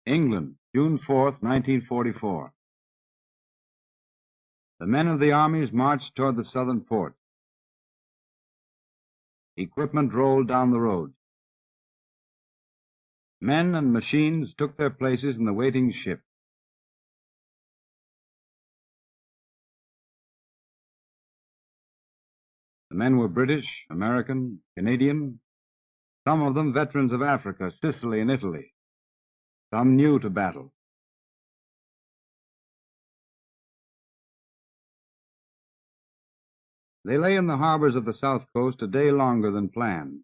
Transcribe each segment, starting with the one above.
England, June 4, 1944. The men of the armies marched toward the southern port. Equipment rolled down the road. Men and machines took their places in the waiting ship. The men were British, American, Canadian, some of them veterans of Africa, Sicily, and Italy, some new to battle. They lay in the harbors of the south coast a day longer than planned.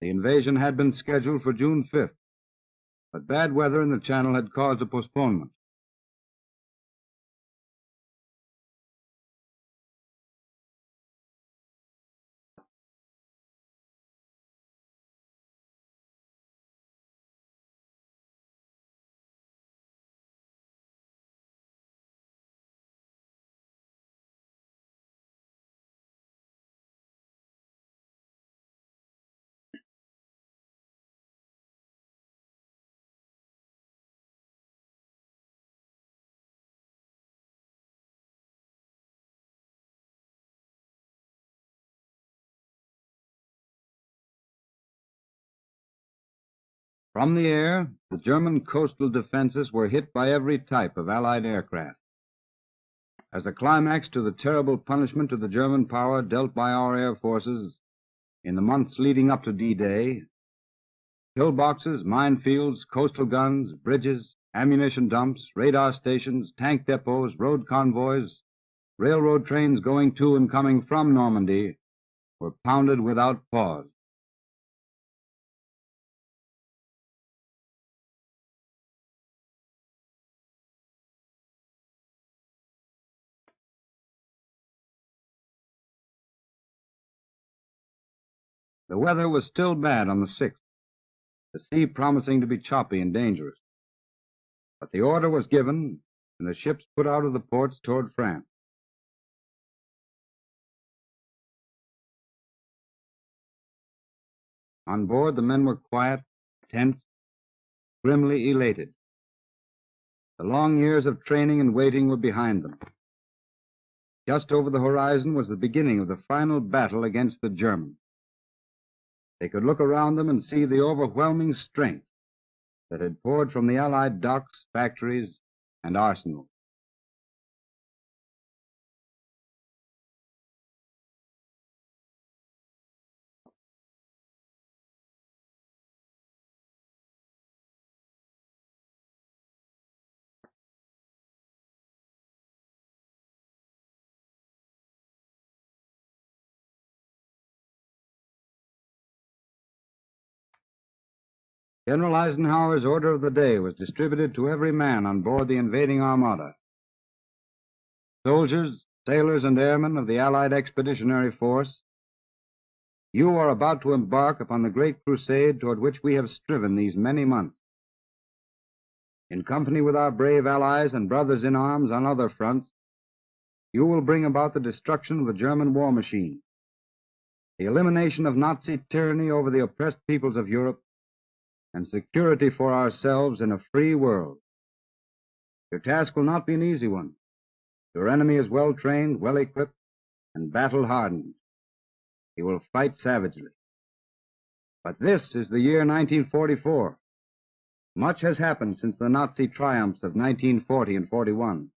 The invasion had been scheduled for June 5th, but bad weather in the Channel had caused a postponement. From the air, the German coastal defenses were hit by every type of Allied aircraft. As a climax to the terrible punishment to the German power dealt by our air forces in the months leading up to D-Day, pillboxes, minefields, coastal guns, bridges, ammunition dumps, radar stations, tank depots, road convoys, railroad trains going to and coming from Normandy were pounded without pause. The weather was still bad on the 6th, the sea promising to be choppy and dangerous. But the order was given, and the ships put out of the ports toward France. On board, the men were quiet, tense, grimly elated. The long years of training and waiting were behind them. Just over the horizon was the beginning of the final battle against the Germans. They could look around them and see the overwhelming strength that had poured from the Allied docks, factories, and arsenals. General Eisenhower's order of the day was distributed to every man on board the invading armada. Soldiers, sailors, and airmen of the Allied Expeditionary Force, you are about to embark upon the great crusade toward which we have striven these many months. In company with our brave allies and brothers in arms on other fronts, you will bring about the destruction of the German war machine, the elimination of Nazi tyranny over the oppressed peoples of Europe, and security for ourselves in a free world. Your task will not be an easy one. Your enemy is well trained, well equipped, and battle hardened. He will fight savagely. But this is the year 1944. Much has happened since the Nazi triumphs of 1940 and 41.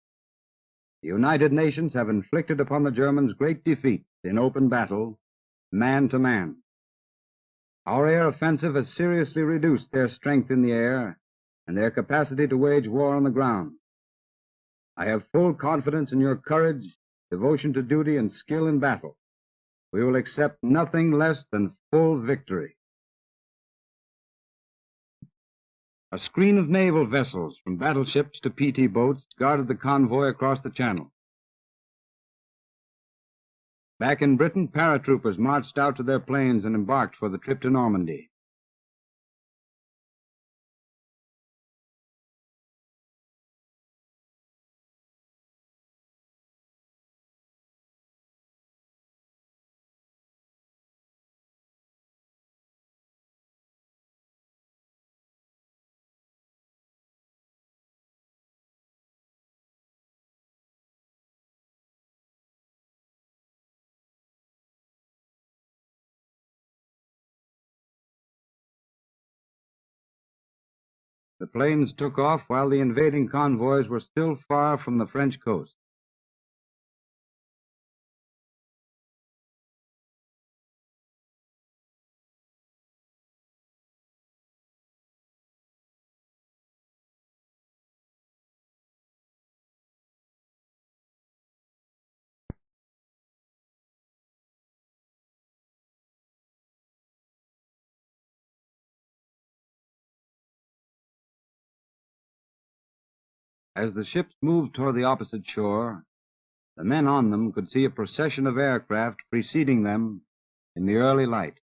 The United Nations have inflicted upon the Germans great defeats in open battle, man to man. Our air offensive has seriously reduced their strength in the air and their capacity to wage war on the ground. I have full confidence in your courage, devotion to duty, and skill in battle. We will accept nothing less than full victory. A screen of naval vessels, from battleships to PT boats, guarded the convoy across the Channel. Back in Britain, paratroopers marched out to their planes and embarked for the trip to Normandy. The planes took off while the invading convoys were still far from the French coast. As the ships moved toward the opposite shore, the men on them could see a procession of aircraft preceding them in the early light.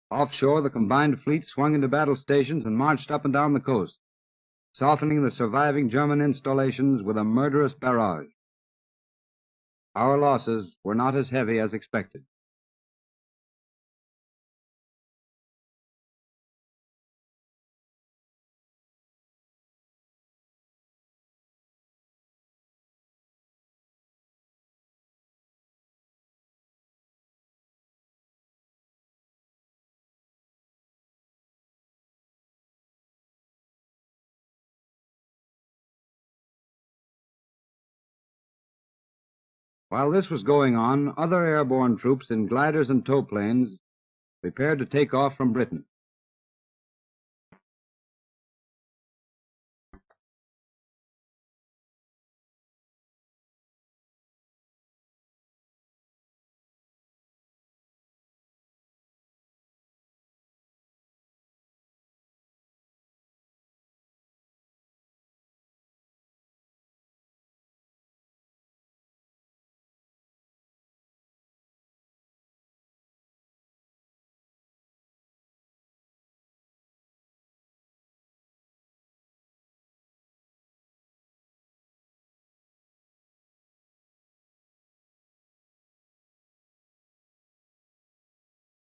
Offshore, the combined fleet swung into battle stations and marched up and down the coast, softening the surviving German installations with a murderous barrage. Our losses were not as heavy as expected. While this was going on, other airborne troops in gliders and towplanes prepared to take off from Britain.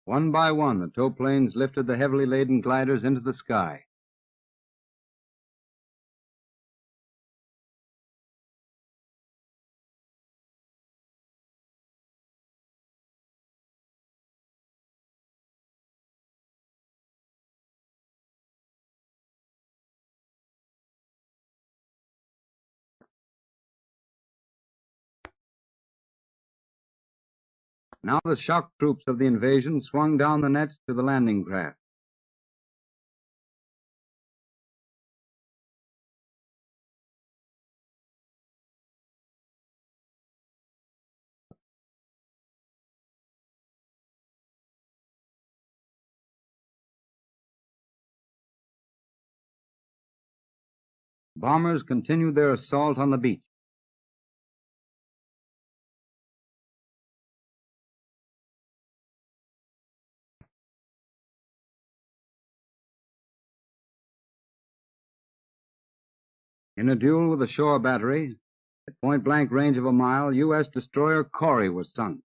One by one, the towplanes lifted the heavily laden gliders into the sky. Now the shock troops of the invasion swung down the nets to the landing craft. Bombers continued their assault on the beach. In a duel with a shore battery, at point-blank range of a mile, U.S. destroyer Corey was sunk.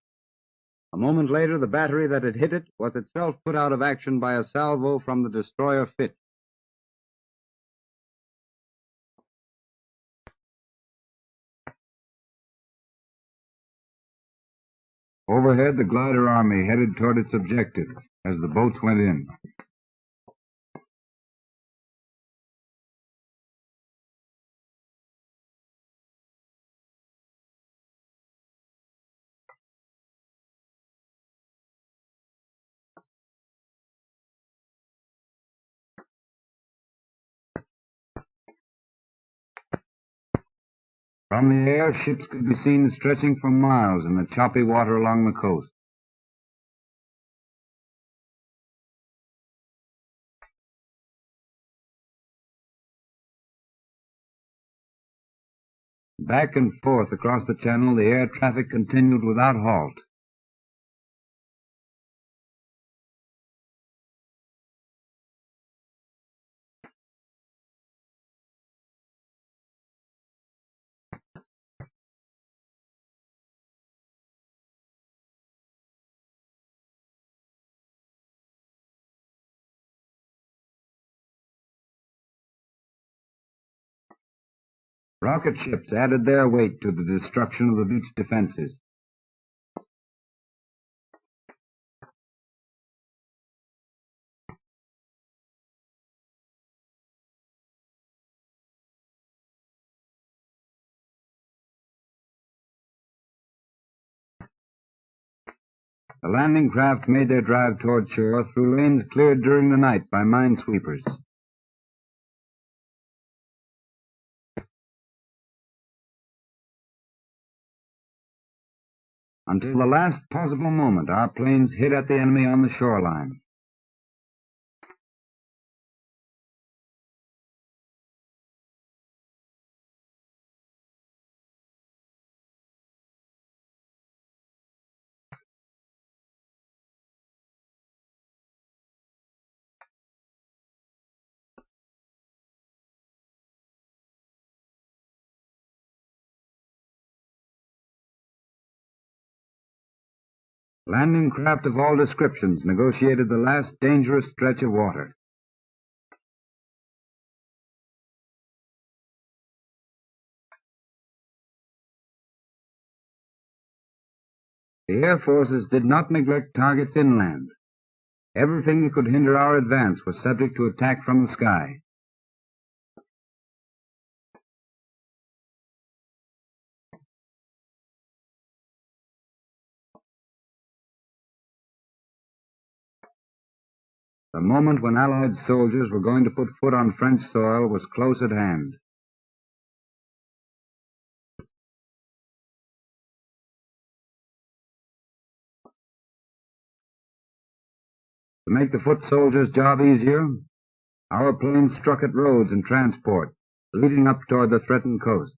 A moment later, the battery that had hit it was itself put out of action by a salvo from the destroyer Fitch. Overhead, the glider army headed toward its objective as the boats went in. From the air, ships could be seen stretching for miles in the choppy water along the coast. Back and forth across the channel, the air traffic continued without halt. Rocket ships added their weight to the destruction of the beach defenses. The landing craft made their drive toward shore through lanes cleared during the night by minesweepers. Until the last possible moment, our planes hit at the enemy on the shoreline. Landing craft of all descriptions negotiated the last dangerous stretch of water. The air forces did not neglect targets inland. Everything that could hinder our advance was subject to attack from the sky. The moment when Allied soldiers were going to put foot on French soil was close at hand. To make the foot soldiers' job easier, our planes struck at roads and transport, leading up toward the threatened coast.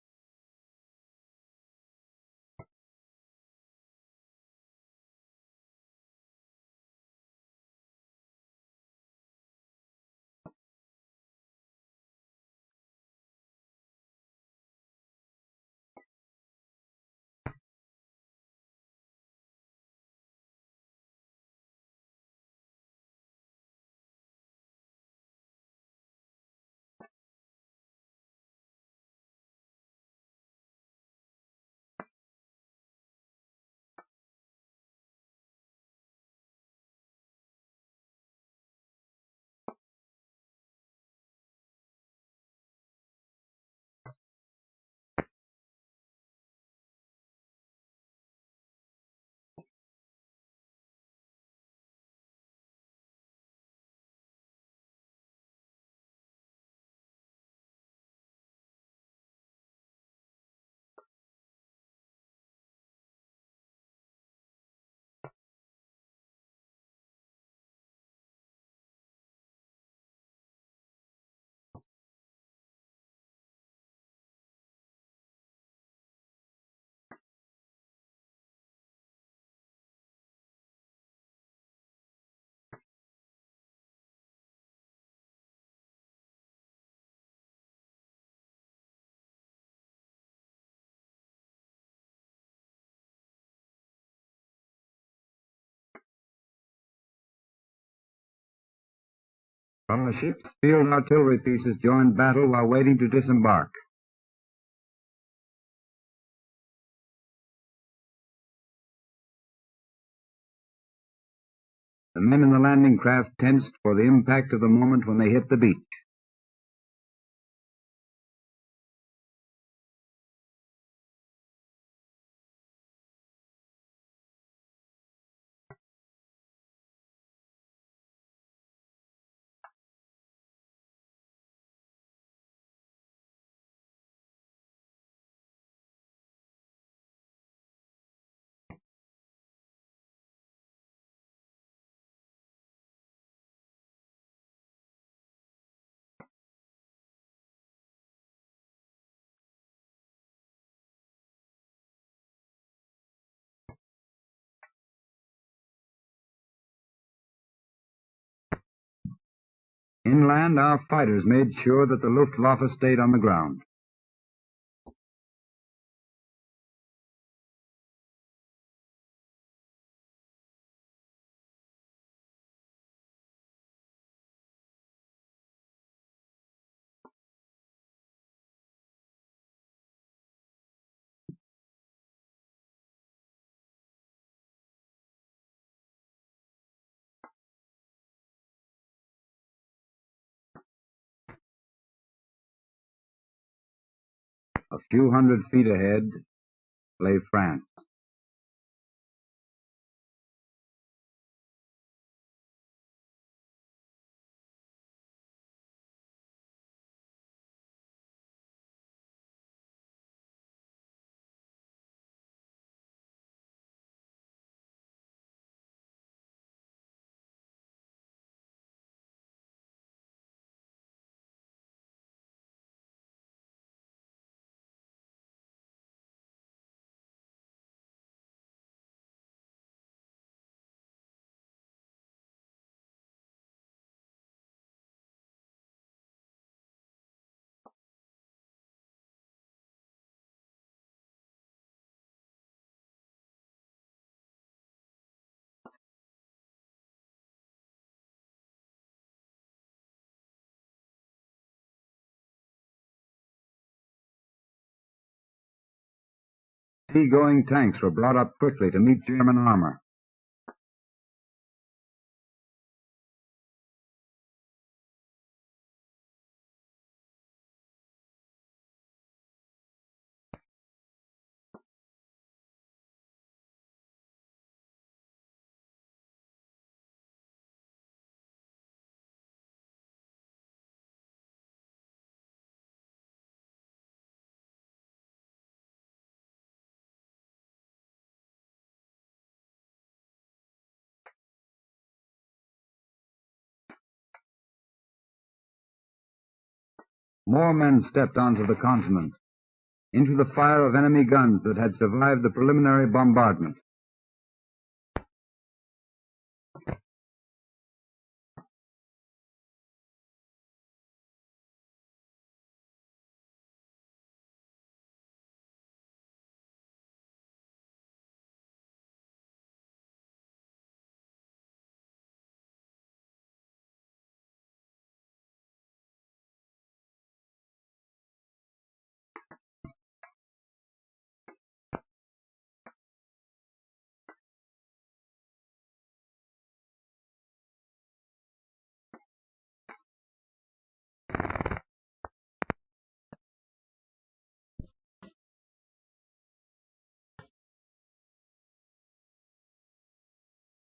From the ships, field artillery pieces joined battle while waiting to disembark. The men in the landing craft tensed for the impact of the moment when they hit the beach. Inland, our fighters made sure that the Luftwaffe stayed on the ground. A few hundred feet ahead lay France. Sea-going tanks were brought up quickly to meet German armor. More men stepped onto the continent, into the fire of enemy guns that had survived the preliminary bombardment.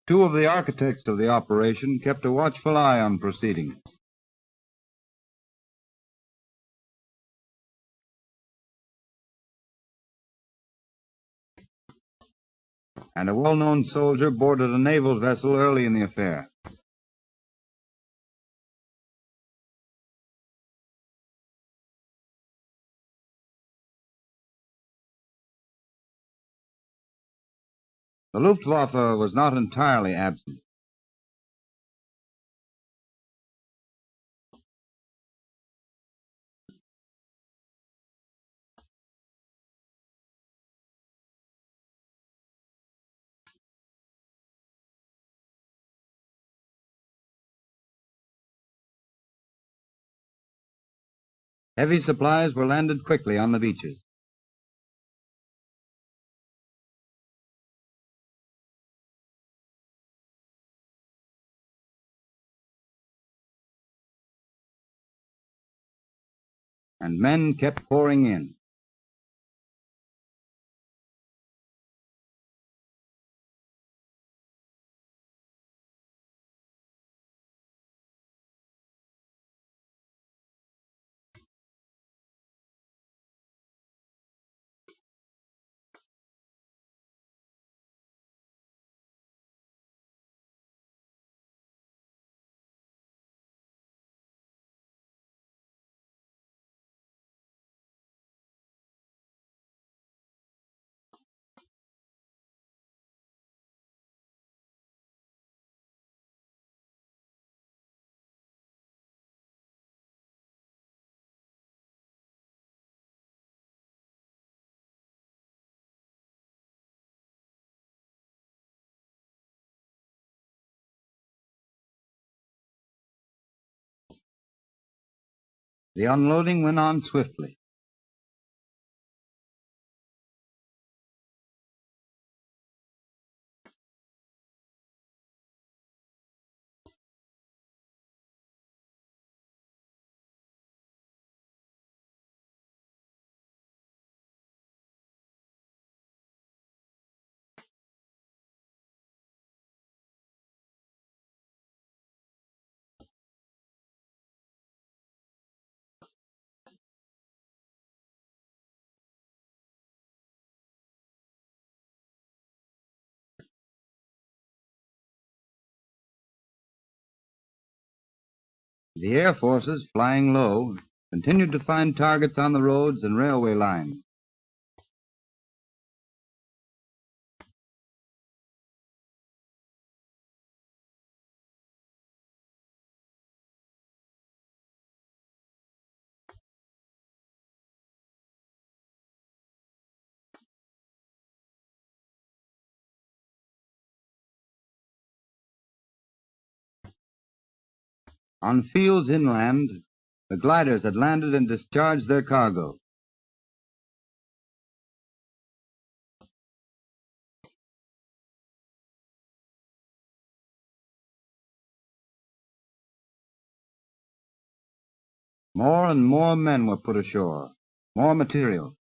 Two of the architects of the operation kept a watchful eye on proceedings. And a well-known soldier boarded a naval vessel early in the affair. The Luftwaffe was not entirely absent. Heavy supplies were landed quickly on the beaches. And men kept pouring in. The unloading went on swiftly. The air forces, flying low, continued to find targets on the roads and railway lines. On fields inland, the gliders had landed and discharged their cargo. More and more men were put ashore, more material.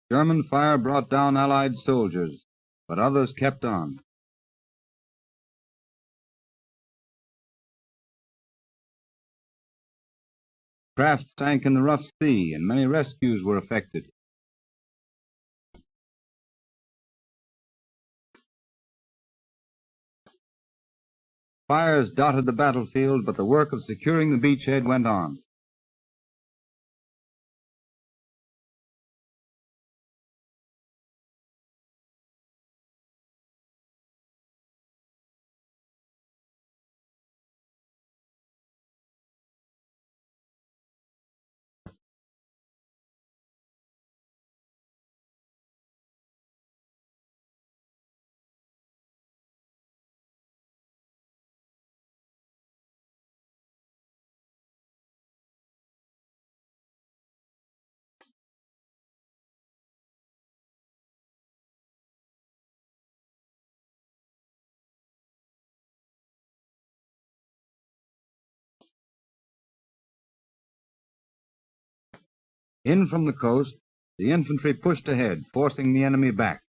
German fire brought down Allied soldiers, but others kept on. Craft sank in the rough sea, and many rescues were effected. Fires dotted the battlefield, but the work of securing the beachhead went on. In from the coast, the infantry pushed ahead, forcing the enemy back.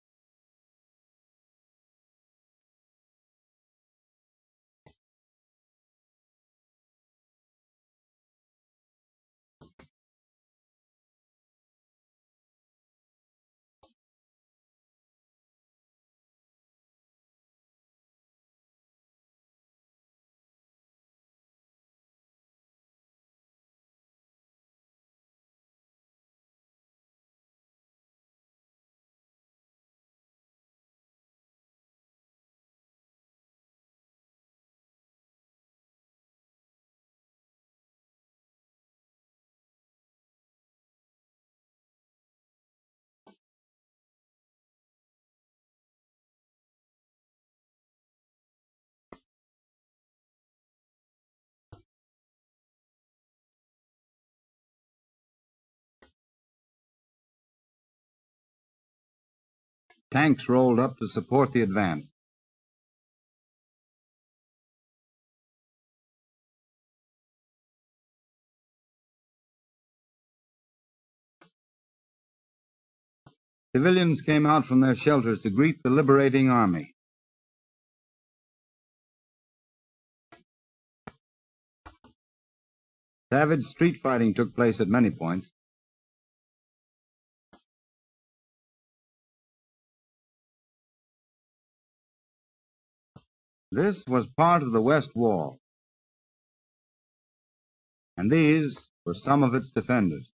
Tanks rolled up to support the advance. Civilians came out from their shelters to greet the liberating army. Savage street fighting took place at many points. This was part of the West Wall, and these were some of its defenders.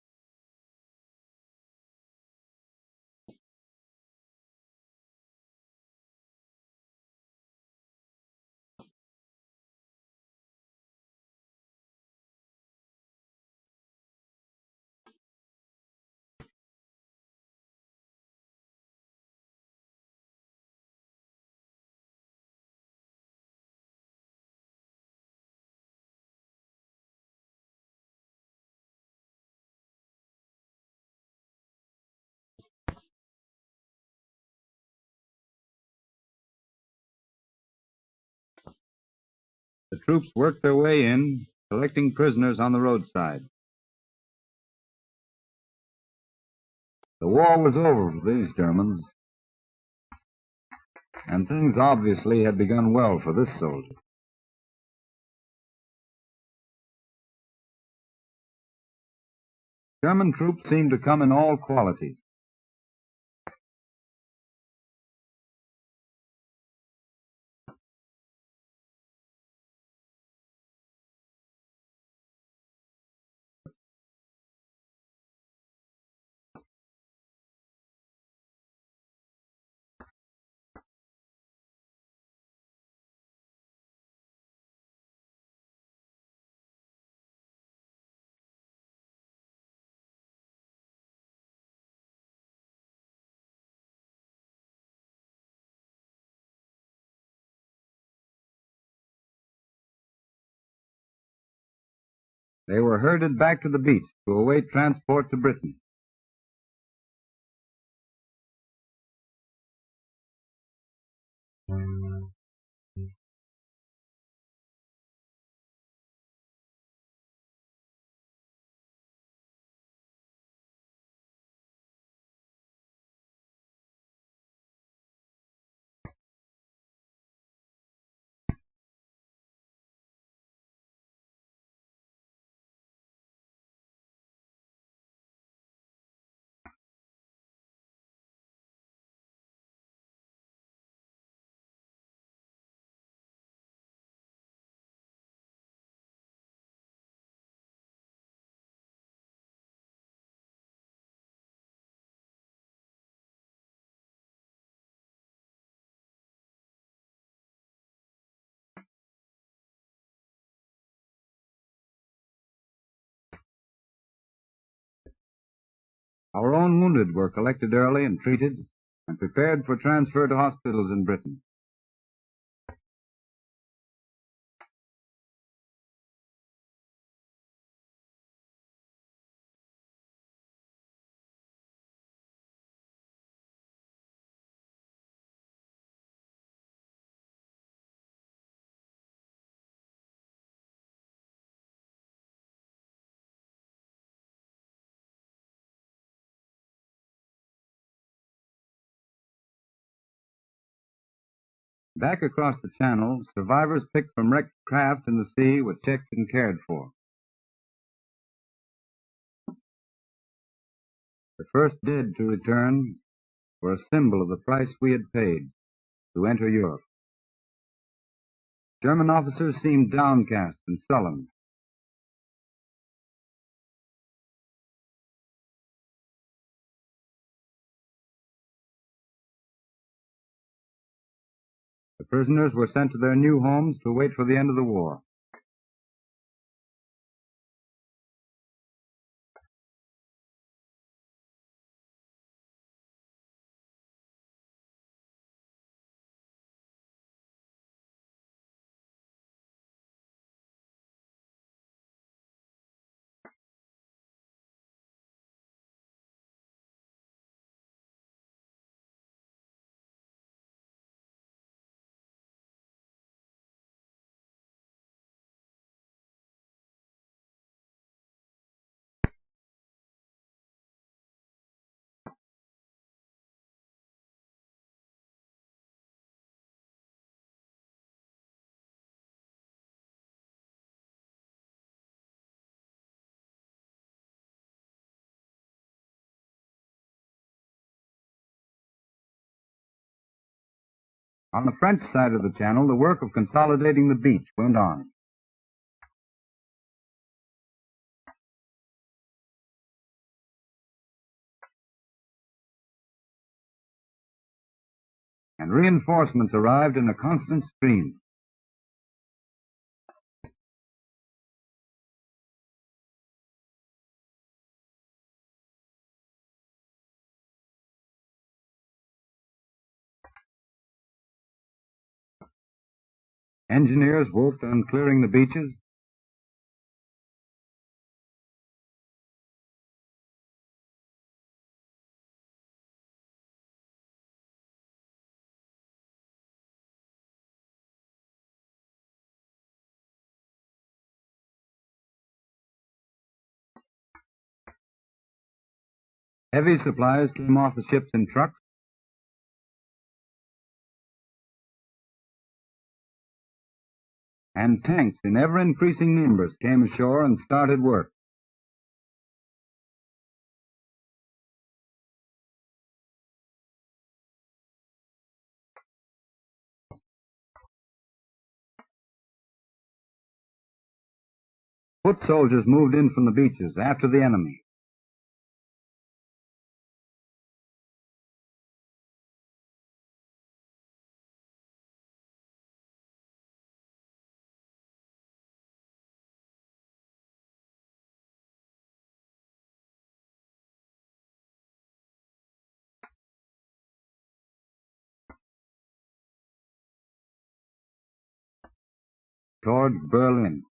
The troops worked their way in, collecting prisoners on the roadside. The war was over for these Germans, and things obviously had begun well for this soldier. German troops seemed to come in all qualities. They were herded back to the beach to await transport to Britain. Our own wounded were collected early and treated and prepared for transfer to hospitals in Britain. Back across the channel, survivors picked from wrecked craft in the sea were checked and cared for. The first dead to return were a symbol of the price we had paid to enter Europe. German officers seemed downcast and sullen. The prisoners were sent to their new homes to wait for the end of the war. On the French side of the channel, the work of consolidating the beach went on. And reinforcements arrived in a constant stream. Engineers worked on clearing the beaches. Heavy supplies came off the ships in trucks. And tanks in ever-increasing numbers came ashore and started work. Foot soldiers moved in from the beaches after the enemy. Towards Berlin.